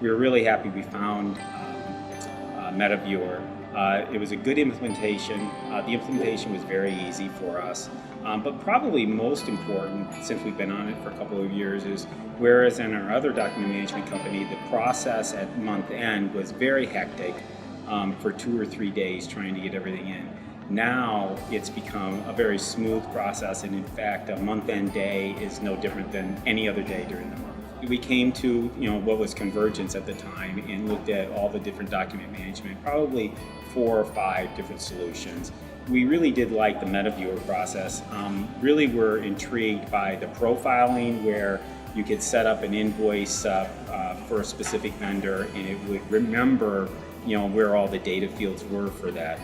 we were really happy we found MetaViewer. It was a good implementation. The implementation was very easy for us. But probably most important, since we've been on it for a couple of years, is whereas in our other document management company, the process at month end was very hectic for 2 or 3 days trying to get everything in. Now it's become a very smooth process, and in fact, a month-end day is no different than any other day during the month. We came to what was convergence at the time and looked at all the different document management, probably 4 or 5 different solutions. We really did like the MetaViewer process. Really were intrigued by the profiling, where you could set up an invoice for a specific vendor, and it would remember where all the data fields were for that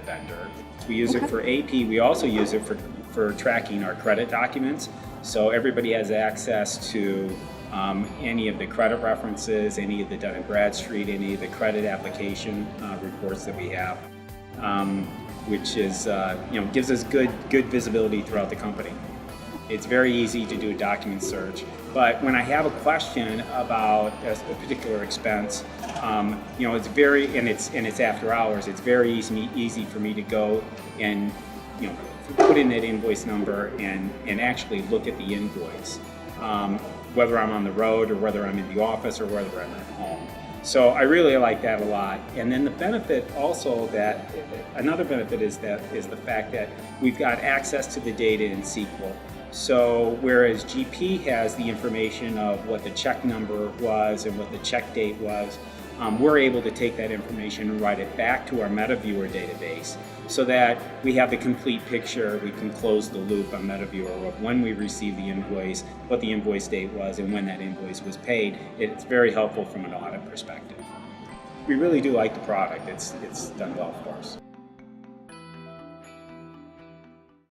vendor. We use it for AP. We also use it for tracking our credit documents. So everybody has access to any of the credit references, any of the Dun & Bradstreet, any of the credit application reports that we have, which is gives us good visibility throughout the company. It's very easy to do a document search, but when I have a question about a particular expense, it's very and it's after hours. It's very easy for me to go and put in that invoice number and actually look at the invoice, whether I'm on the road or whether I'm in the office or whether I'm at home. So I really like that a lot. And then the benefit also another benefit is the fact that we've got access to the data in SQL. So whereas GP has the information of what the check number was and what the check date was, we're able to take that information and write it back to our MetaViewer database so that we have the complete picture. We can close the loop on MetaViewer of when we received the invoice, what the invoice date was, and when that invoice was paid. It's very helpful from an audit perspective. We really do like the product. It's done well for us.